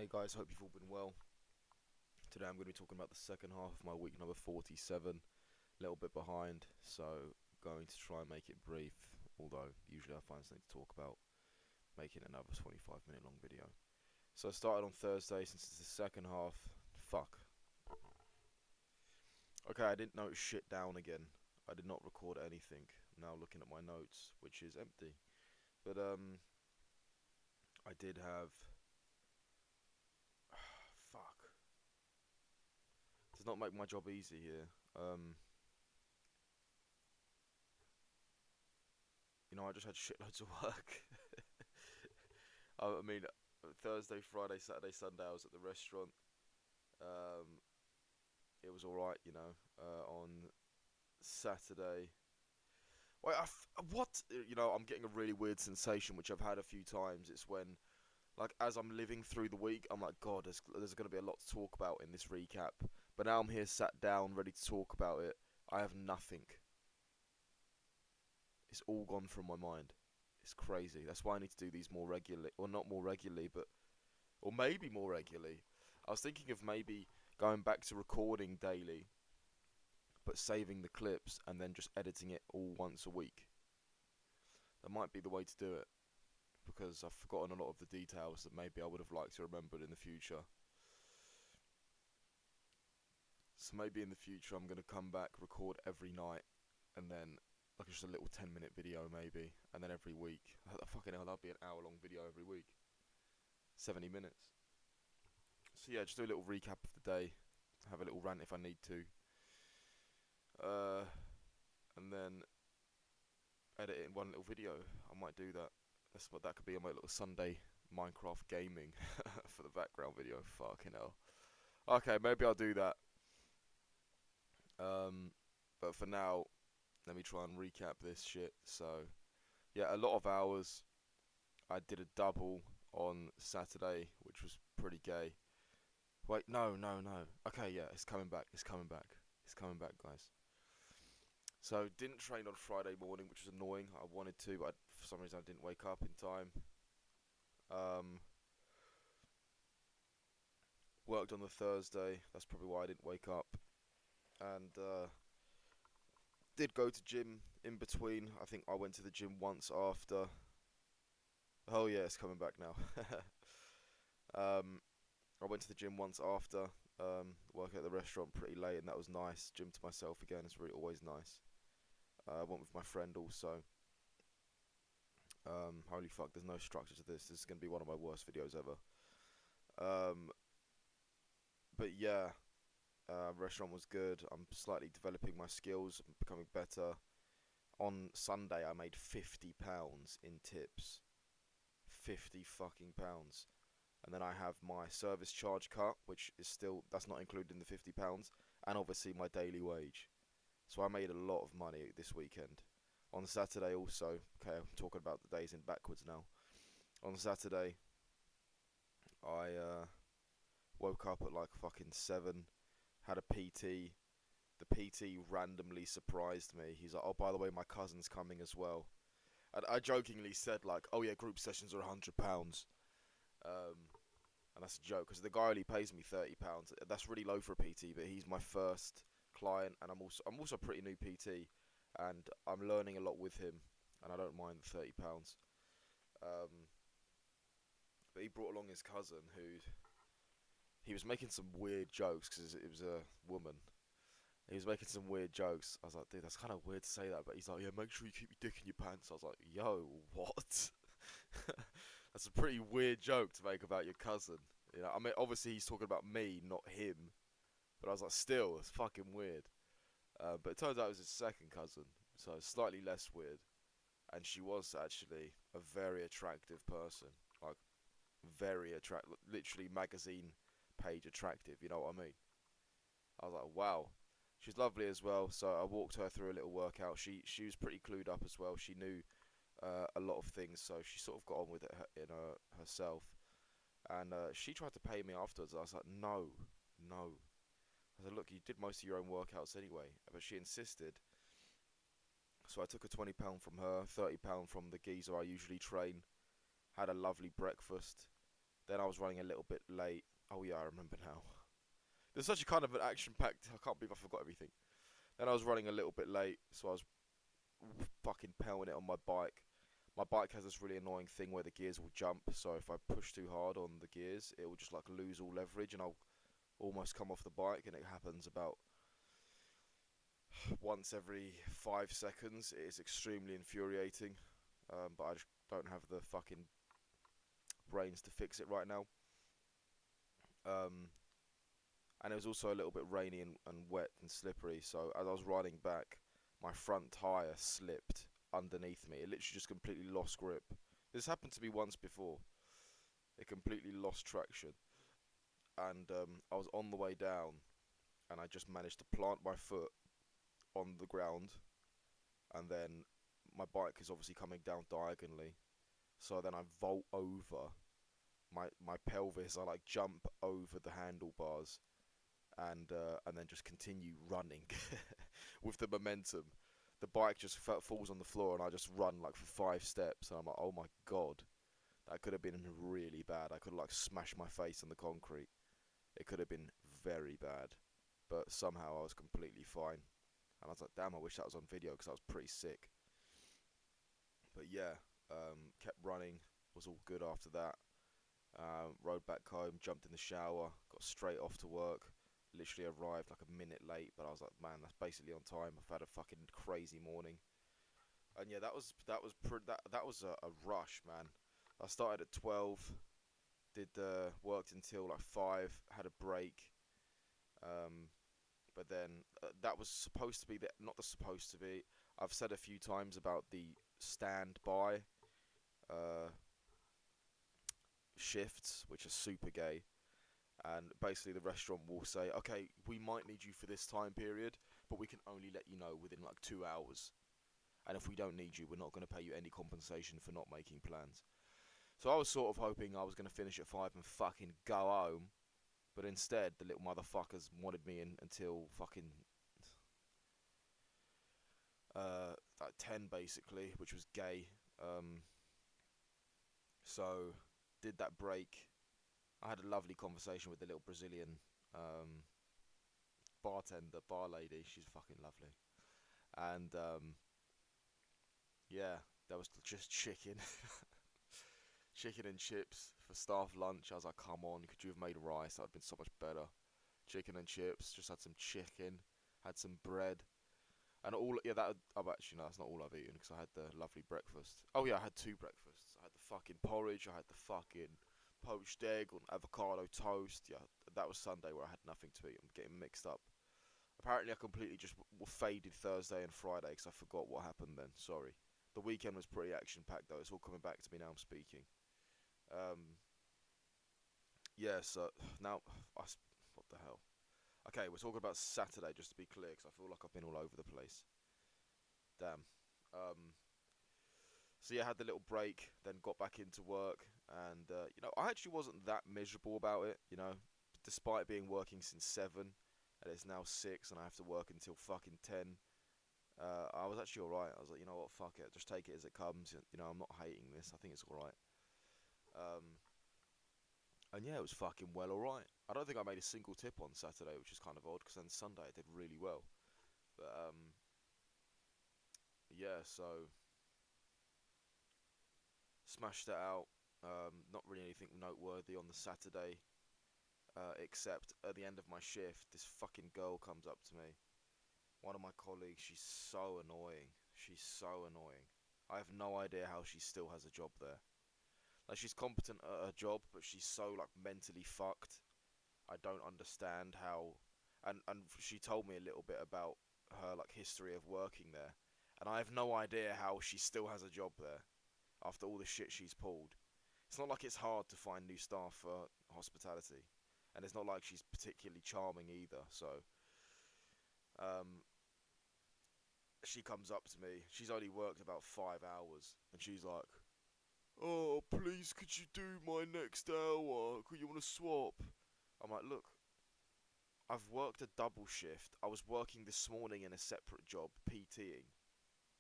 Hey guys, hope you've all been well. Today I'm going to be talking about the second half of my week number 47. A little bit behind, so going to try and make it brief, although usually I find something to talk about, making another 25-minute long video. So I started on Thursday, since it's the second half. Fuck. Okay, I didn't note shit down again. I did not record anything. I'm now looking at my notes, which is empty. But I did have... Fuck. Does not make my job easy here. I just had shitloads of work. I mean, Thursday, Friday, Saturday, Sunday, I was at the restaurant. Um, it was alright, On Saturday, wait, what? I'm getting a really weird sensation, which I've had a few times. It's when, like, as I'm living through the week, I'm like, God, there's going to be a lot to talk about in this recap. But now I'm here, sat down, ready to talk about it. I have nothing. It's all gone from my mind. It's crazy. That's why I need to do these more regularly, or not more regularly, but or maybe more regularly. I was thinking of maybe going back to recording daily, but saving the clips and then just editing it all once a week. That might be the way to do it, because I've forgotten a lot of the details that maybe I would have liked to remember in the future. So maybe in the future I'm going to come back, record every night, and then like just a little 10-minute video maybe, and then every week. Fucking hell, that'll be an hour-long video every week. 70 minutes. So yeah, just do a little recap of the day, have a little rant if I need to, uh, and then edit it in one little video. I might do that. That could be on my little Sunday Minecraft gaming for the background video. Fucking hell. Okay, maybe I'll do that. But for now, let me try and recap this shit. So yeah, a lot of hours. I did a double on Saturday, which was pretty gay. Wait, no, no, no. Okay, yeah, it's coming back. It's coming back. It's coming back, guys. So didn't train on Friday morning, which was annoying. I wanted to, but for some reason I didn't wake up in time. Um, Worked on the Thursday. That's probably why I didn't wake up. And did go to gym in between. I think I went to the gym once after. Oh yeah, it's coming back now. um, I went to the gym once after. Working at the restaurant pretty late, and that was nice. Gym to myself again is really always nice. I went with my friend also. Holy fuck, there's no structure to this. This is going to be one of my worst videos ever. Um, but yeah, restaurant was good. I'm slightly developing my skills, becoming better. On Sunday, I made £50 in tips. 50 fucking pounds. And then I have my service charge cut, which is still, that's not included in the £50, and obviously my daily wage. So I made a lot of money this weekend. On Saturday also, okay, I'm talking about the days in backwards now. On Saturday, I woke up at like fucking 7, had a PT. The PT randomly surprised me. He's like, oh, by the way, my cousin's coming as well. And I jokingly said, like, oh yeah, group sessions are £100. And that's a joke, because the guy only pays me £30. That's really low for a PT, but he's my first client, and I'm also a pretty new PT, and I'm learning a lot with him, and I don't mind the £30. Um, but he brought along his cousin, who he was making some weird jokes because it was a woman. He was making some weird jokes. I was like, dude, that's kind of weird to say that. But he's like, yeah, make sure you keep your dick in your pants. I was like, yo, what? That's a pretty weird joke to make about your cousin. I mean, obviously he's talking about me, not him. But I was like, still, it's fucking weird. But it turns out it was his second cousin, so it's slightly less weird. And she was actually a very attractive person, like very attractive, literally magazine page attractive. You know what I mean? I was like, wow. She's lovely as well. So I walked her through a little workout. She was pretty clued up as well. She knew a lot of things, so she sort of got on with it herself. And she tried to pay me afterwards. I was like, no, no. I said, look, you did most of your own workouts anyway. But she insisted. So I took a £20 from her, £30 from the geezer I usually train. Had a lovely breakfast. Then I was running a little bit late. Oh yeah, I remember now. There's such a kind of an action-packed. I can't believe I forgot everything. Then I was running a little bit late, so I was fucking pelting it on my bike. My bike has this really annoying thing where the gears will jump, so if I push too hard on the gears, it will just like lose all leverage and I'll almost come off the bike, and it happens about once every 5 seconds. It is extremely infuriating, but I just don't have the fucking brains to fix it right now. Um, and it was also a little bit rainy and wet and slippery, so as I was riding back, my front tyre slipped underneath me. It literally just completely lost grip. This happened to me once before. It completely lost traction, and I was on the way down, and I just managed to plant my foot on the ground, and then my bike is obviously coming down diagonally, so then I vault over my pelvis. I like jump over the handlebars, and then just continue running with the momentum. The bike just falls on the floor, and I just run like for 5 steps, and I'm like, oh my god, that could have been really bad. I could have like smashed my face on the concrete. It could have been very bad, but somehow I was completely fine. And I was like, damn, I wish that was on video because that was pretty sick. But yeah, kept running, was all good after that. Rode back home, jumped in the shower, got straight off to work. Literally arrived like a minute late, but I was like, man, that's basically on time. I've had a fucking crazy morning. And yeah, that was a rush, man. I started at 12, did worked until like 5, had a break. Um, but then that was supposed to be not the supposed to be. I've said a few times about the standby uh, shifts, which are super gay. And basically, the restaurant will say, "Okay, we might need you for this time period, but we can only let you know within like 2 hours. And if we don't need you, we're not going to pay you any compensation for not making plans." So I was sort of hoping I was going to finish at 5 and fucking go home, but instead, the little motherfuckers wanted me in until fucking like 10 basically, which was gay. Um, so did that break. I had a lovely conversation with the little Brazilian bartender, bar lady. She's fucking lovely. And yeah, there was just chicken, chicken and chips for staff lunch. I was like, come on, could you have made rice? That would have been so much better. Chicken and chips. Just had some chicken, had some bread, and all. Yeah, that. Oh, actually, no, that's not all I've eaten because I had the lovely breakfast. Oh yeah, I had two breakfasts. I had the fucking porridge. I had the fucking poached egg on avocado toast. Yeah, that was Sunday where I had nothing to eat. I'm getting mixed up. Apparently, I completely just faded Thursday and Friday because I forgot what happened then. Sorry. The weekend was pretty action-packed though. It's all coming back to me now I'm speaking. Um, yeah, so now, what the hell? Okay, we're talking about Saturday just to be clear because I feel like I've been all over the place. Damn. Um, so yeah, I had the little break, then got back into work, and I actually wasn't that miserable about it. Despite being working since 7, and it's now 6, and I have to work until fucking 10. I was actually alright. I was like, you know what, fuck it, just take it as it comes. I'm not hating this. I think it's alright. Um, and yeah, it was fucking well alright. I don't think I made a single tip on Saturday, which is kind of odd, because then Sunday I did really well. But yeah, so smashed it out. Not really anything noteworthy on the Saturday, except at the end of my shift, this fucking girl comes up to me. One of my colleagues. She's so annoying. She's so annoying. I have no idea how she still has a job there. Like, she's competent at her job, but she's so like mentally fucked. I don't understand how. And she told me a little bit about her like history of working there, and I have no idea how she still has a job there after all the shit she's pulled. It's not like it's hard to find new staff for hospitality, and it's not like she's particularly charming either. So, um, she comes up to me. She's only worked about 5 hours, and she's like, "Oh, please, could you do my next hour? Could you want to swap?" I'm like, "Look, I've worked a double shift. I was working this morning in a separate job, PTing.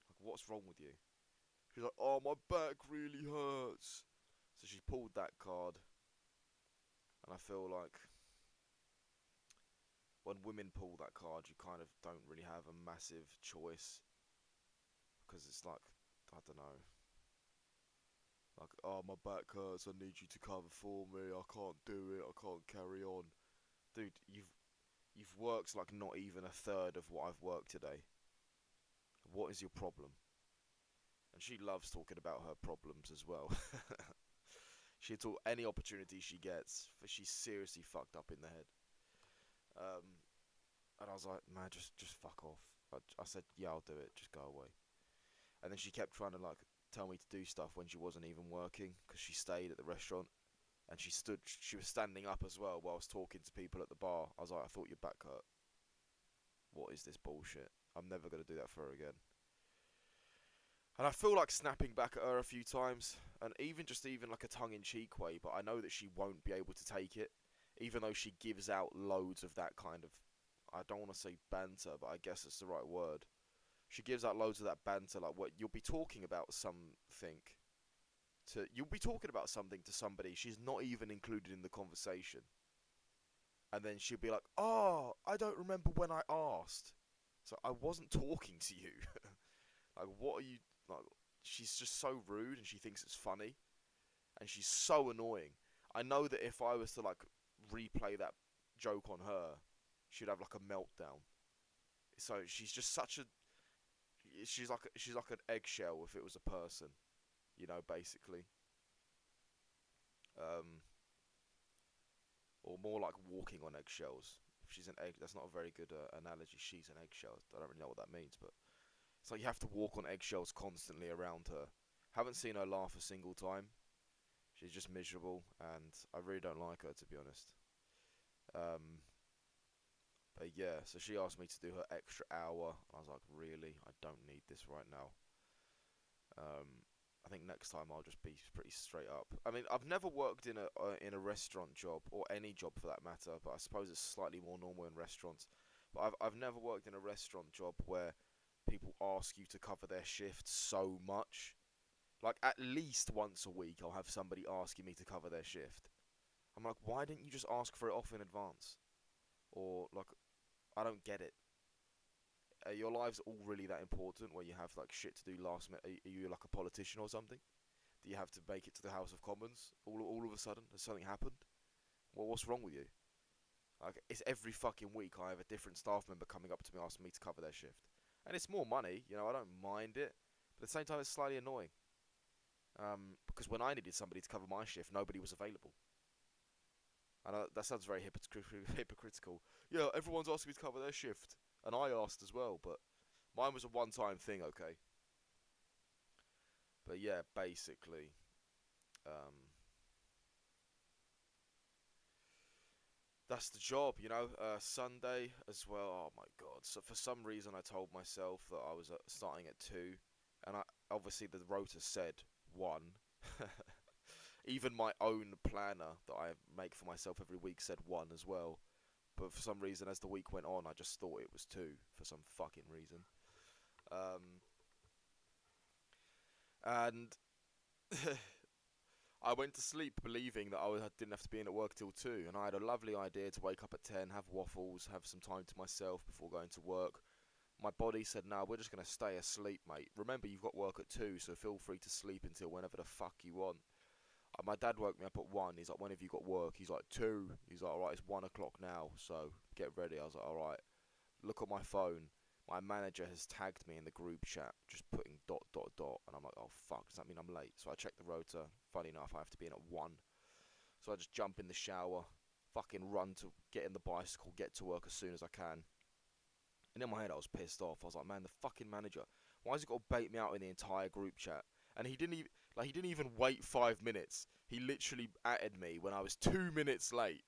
Like, what's wrong with you?" She's like, "Oh, my back really hurts." So she pulled that card. And I feel like when women pull that card, you kind of don't really have a massive choice, because it's like, I don't know, like, oh, my back hurts, I need you to cover for me, I can't do it, I can't carry on. Dude, you've worked like not even a third of what I've worked today. What is your problem? And she loves talking about her problems as well. She'll talk any opportunity she gets, for she's seriously fucked up in the head. Um, and I was like, man, just fuck off. I said, yeah, I'll do it, just go away. And then she kept trying to like tell me to do stuff when she wasn't even working, because she stayed at the restaurant. And she was standing up as well while I was talking to people at the bar. I was like, I thought your back hurt. What is this bullshit? I'm never going to do that for her again. And I feel like snapping back at her a few times, and even like a tongue-in-cheek way, but I know that she won't be able to take it, even though she gives out loads of that kind of, I don't want to say banter, but I guess it's the right word. She gives out loads of that banter, like what you'll be talking about you'll be talking about something to somebody she's not even included in the conversation, and then she'll be like, "Oh, I don't remember when I asked." So I wasn't talking to you. Like, what are you like? She's just so rude, and she thinks it's funny, and she's so annoying. I know that if I was to like replay that joke on her, she'd have like a meltdown. So she's just such a she's like an eggshell if it was a person, basically. Um, or more like walking on eggshells. If she's an egg, that's not a very good analogy. She's an eggshell. I don't really know what that means, but it's like you have to walk on eggshells constantly around her. Haven't seen her laugh a single time. She's just miserable, and I really don't like her, to be honest. Um, but yeah, so she asked me to do her extra hour, and I was like, really? I don't need this right now. I think next time I'll just be pretty straight up. I mean, I've never worked in a restaurant job, or any job for that matter, but I suppose it's slightly more normal in restaurants. But I've never worked in a restaurant job where people ask you to cover their shift so much. Like, at least once a week, I'll have somebody asking me to cover their shift. I'm like, why didn't you just ask for it off in advance? Or, like, I don't get it. Your lives all really that important where you have, like, shit to do last minute? Are you, like, a politician or something? Do you have to make it to the House of Commons all of a sudden? Has something happened? Well, what's wrong with you? Like, it's every fucking week I have a different staff member coming up to me asking me to cover their shift. And it's more money, I don't mind it. But at the same time, it's slightly annoying. Because when I needed somebody to cover my shift, nobody was available. And that sounds very hypocritical. Yeah, everyone's asking me to cover their shift. And I asked as well, but mine was a one-time thing, okay? But yeah, basically, um, that's the job, Sunday as well. Oh my god! So for some reason, I told myself that I was starting at 2, and obviously the rota said 1. Even my own planner that I make for myself every week said 1 as well. But for some reason, as the week went on, I just thought it was 2 for some fucking reason. And I went to sleep believing that didn't have to be in at work till 2, and I had a lovely idea to wake up at 10, have waffles, have some time to myself before going to work. My body said, "No, we're just going to stay asleep, mate. Remember, you've got work at 2, so feel free to sleep until whenever the fuck you want." My dad woke me up at 1. He's like, "When have you got work?" He's like, 2. He's like, "Alright, it's 1 o'clock now, so get ready." I was like, "Alright." Look at my phone. My manager has tagged me in the group chat, just putting dot dot dot, and I'm like, "Oh fuck, does that mean I'm late?" So I check the rotor. Funny enough, I have to be in at 1. So I just jump in the shower, fucking run to get in the bicycle, get to work as soon as I can. And in my head, I was pissed off. I was like, "Man, the fucking manager, why has he got to bait me out in the entire group chat?" And he didn't even wait 5 minutes. He literally added me when I was 2 minutes late.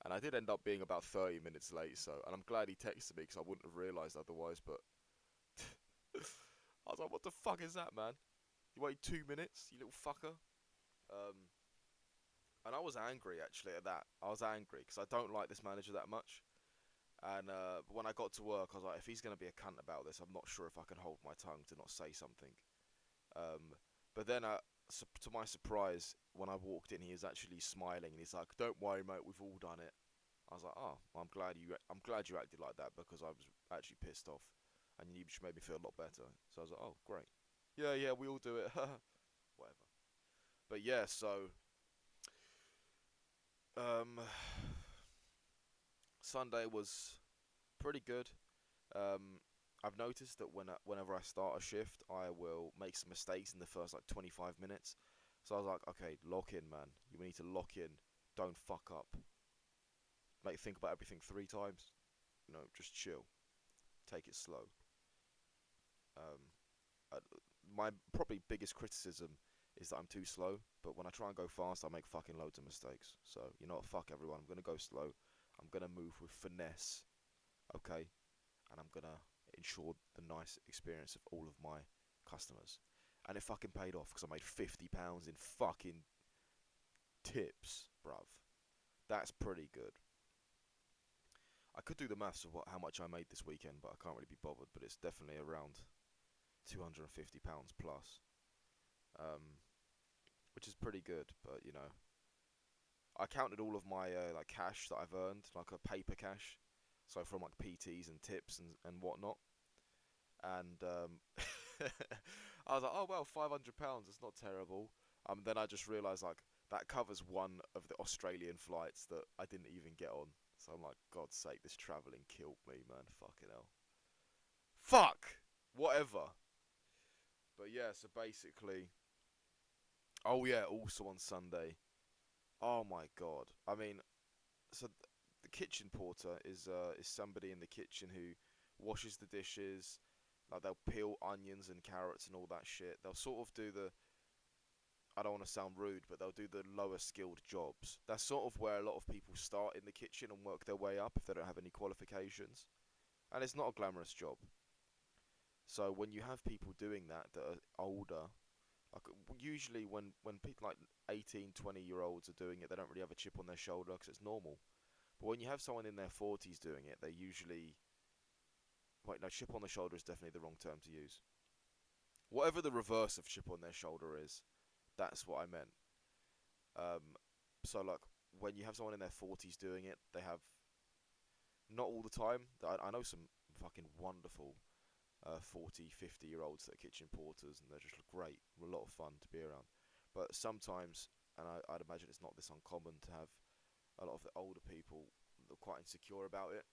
And I did end up being about 30 minutes late, and I'm glad he texted me because I wouldn't have realised otherwise, but I was like, what the fuck is that, man? You waited 2 minutes, you little fucker? And I was angry, actually, at that. I was angry because I don't like this manager that much. And but when I got to work, I was like, if he's going to be a cunt about this, I'm not sure if I can hold my tongue to not say something. But then to my surprise, when I walked in, he was actually smiling, and he's like, "Don't worry, mate, we've all done it." I was like, "Oh, I'm glad you acted like that because I was actually pissed off, and you just made me feel a lot better." So I was like, "Oh, great. Yeah, yeah, we all do it." Whatever. But yeah, so um, Sunday was pretty good. Um, I've noticed that whenever I start a shift, I will make some mistakes in the first like 25 minutes. So I was like, okay, lock in, man. You need to lock in. Don't fuck up. Like, think about everything 3 times. Just chill. Take it slow. Um, my probably biggest criticism is that I'm too slow. But when I try and go fast, I make fucking loads of mistakes. So you know what? Fuck everyone. I'm gonna go slow. I'm gonna move with finesse. Okay, and I'm gonna ensure the nice experience of all of my customers. And it fucking paid off because I made £50 in fucking tips, bruv. That's pretty good. I could do the maths of how much I made this weekend, but I can't really be bothered. But it's definitely around £250 plus, um, which is pretty good. But I counted all of my like cash that I've earned, like a paper cash, so from like PTs and tips and whatnot. And I was like, oh well, £500. It's not terrible. Then I just realised like that covers one of the Australian flights that I didn't even get on. So I'm like, God's sake, this travelling killed me, man. Fucking hell. Fuck. Whatever. But yeah, so basically, oh yeah, also on Sunday. Oh my God. I mean, so the kitchen porter is somebody in the kitchen who washes the dishes. Like they'll peel onions and carrots and all that shit. They'll sort of do the, I don't want to sound rude, but they'll do the lower skilled jobs. That's sort of where a lot of people start in the kitchen and work their way up if they don't have any qualifications. And it's not a glamorous job. So when you have people doing that are older, like usually when people like 18, 20-year-olds are doing it, they don't really have a chip on their shoulder because it's normal. But when you have someone in their 40s doing it, they usually, wait, no, chip on the shoulder is definitely the wrong term to use. Whatever the reverse of chip on their shoulder is, that's what I meant. Um, so like when you have someone in their 40s doing it, they have, not all the time. I know some fucking wonderful 40, 50-year-olds that are kitchen porters, and they're just great, a lot of fun to be around. But sometimes, and I'd imagine it's not this uncommon to have a lot of the older people that are quite insecure about it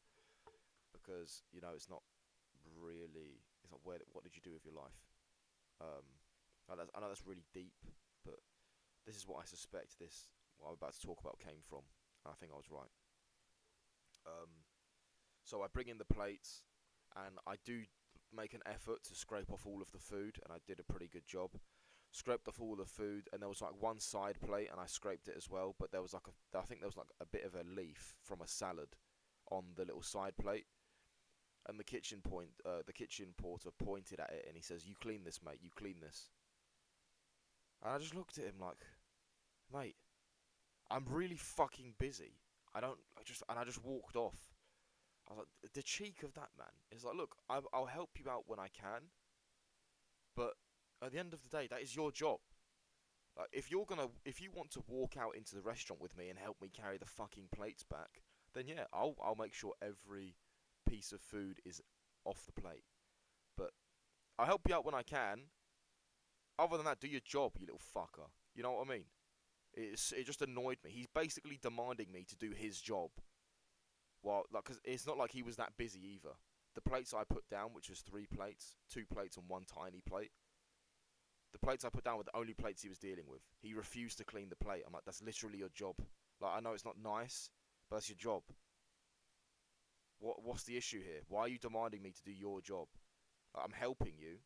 because it's not where, what did you do with your life? Um, I know that's really deep, but this is what I suspect what I'm about to talk about came from, and I think I was right. Um, so I bring in the plates, and I do make an effort to scrape off all of the food, and I did a pretty good job. Scraped off all the food, and there was like one side plate, and I scraped it as well. But there was I think there was like a bit of a leaf from a salad on the little side plate, and the kitchen porter pointed at it, and he says, "You clean this, mate. You clean this." And I just looked at him like, "Mate, I'm really fucking busy. I just walked off. I was like, the cheek of that man. It's like, look, I'll help you out when I can, but at the end of the day, that is your job. Like, if you want to walk out into the restaurant with me and help me carry the fucking plates back, then yeah, I'll make sure every piece of food is off the plate. But I'll help you out when I can. Other than that, do your job, you little fucker. You know what I mean? It just annoyed me. He's basically demanding me to do his job. Well, like, cause it's not like he was that busy either. The plates I put down, which was 3 plates, 2 plates and one tiny plate. The plates I put down were the only plates he was dealing with. He refused to clean the plate. I'm like, that's literally your job. Like, I know it's not nice, but that's your job. What's the issue here? Why are you demanding me to do your job? Like, I'm helping you,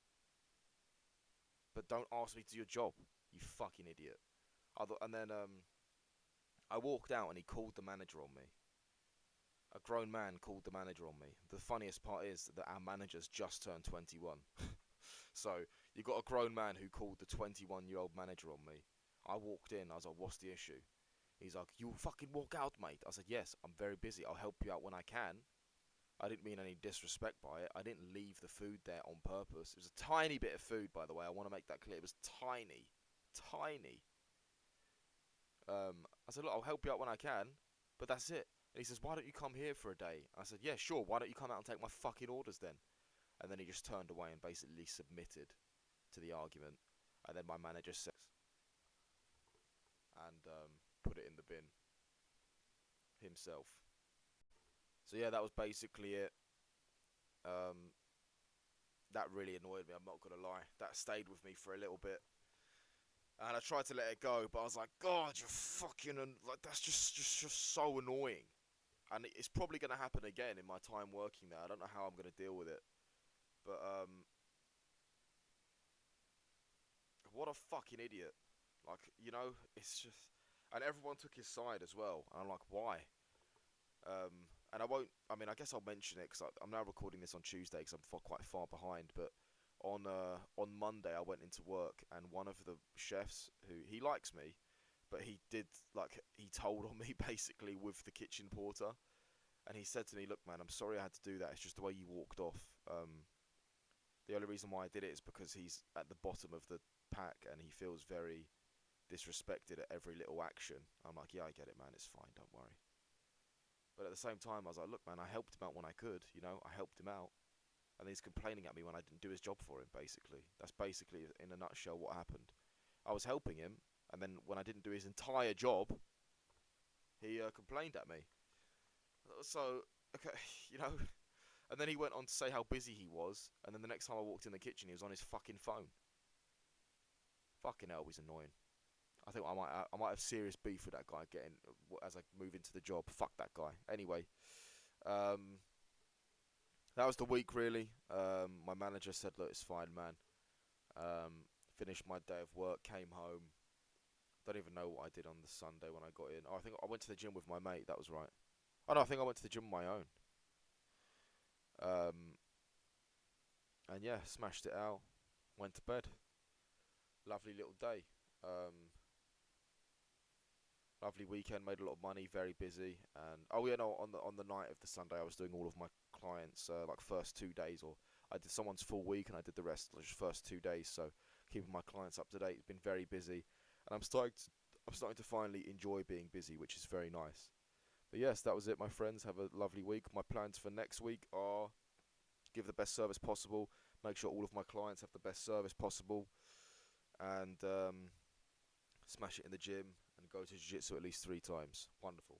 but don't ask me to do your job. You fucking idiot. And then I walked out and he called the manager on me. A grown man called the manager on me. The funniest part is that our manager's just turned 21. So you got a grown man who called the 21-year-old manager on me. I walked in. I was like, "What's the issue?" He's like, "You fucking walk out, mate." I said, "Yes, I'm very busy. I'll help you out when I can." I didn't mean any disrespect by it. I didn't leave the food there on purpose. It was a tiny bit of food, by the way. I want to make that clear. It was tiny. tiny. I said, look, I'll help you out when I can, but that's it. And he says, why don't you come here for a day? I said, yeah, sure. Why don't you come out and take my fucking orders then? And then he just turned away and basically submitted to the argument. And then my manager says, and put it in the bin himself. So yeah, that was basically it. Um, that really annoyed me. I'm not gonna lie. That stayed with me for a little bit, and I tried to let it go, but I was like, God, you're fucking like that's just so annoying. And it's probably gonna happen again in my time working there. I don't know how I'm gonna deal with it, but what a fucking idiot. Like, it's just, and everyone took his side as well. And I'm like, why? And I won't. I mean, I guess I'll mention it because I'm now recording this on Tuesday because I'm quite far behind. But on Monday, I went into work and one of the chefs who he likes me, but he did like he told on me basically with the kitchen porter, and he said to me, "Look, man, I'm sorry I had to do that. It's just the way you walked off. The only reason why I did it is because he's at the bottom of the pack and he feels very disrespected at every little action." I'm like, "Yeah, I get it, man. It's fine. Don't worry." But at the same time, I was like, look, man, I helped him out when I could, I helped him out. And he's complaining at me when I didn't do his job for him, basically. That's basically, in a nutshell, what happened. I was helping him, and then when I didn't do his entire job, he complained at me. So, okay, you know, and then he went on to say how busy he was, and then the next time I walked in the kitchen, he was on his fucking phone. Fucking hell, he's annoying. I think I might have serious beef with that guy getting as I move into the job. Fuck that guy. Anyway, um, that was the week really. My manager said, "Look, it's fine, man." Finished my day of work, came home. Don't even know what I did on the Sunday when I got in. Oh, I think I went to the gym with my mate. That was right. Oh no, I think I went to the gym on my own. Um, and yeah, smashed it out. Went to bed. Lovely little day. Lovely weekend. Made a lot of money. Very busy. And oh yeah, no. On the night of the Sunday, I was doing all of my clients like first 2 days, or I did someone's full week and I did the rest just first 2 days. So keeping my clients up to date. It's been very busy, and I'm starting to finally enjoy being busy, which is very nice. But yes, that was it, my friends. Have a lovely week. My plans for next week are give the best service possible, make sure all of my clients have the best service possible, and smash it in the gym and go to jiu-jitsu at least 3 times. Wonderful.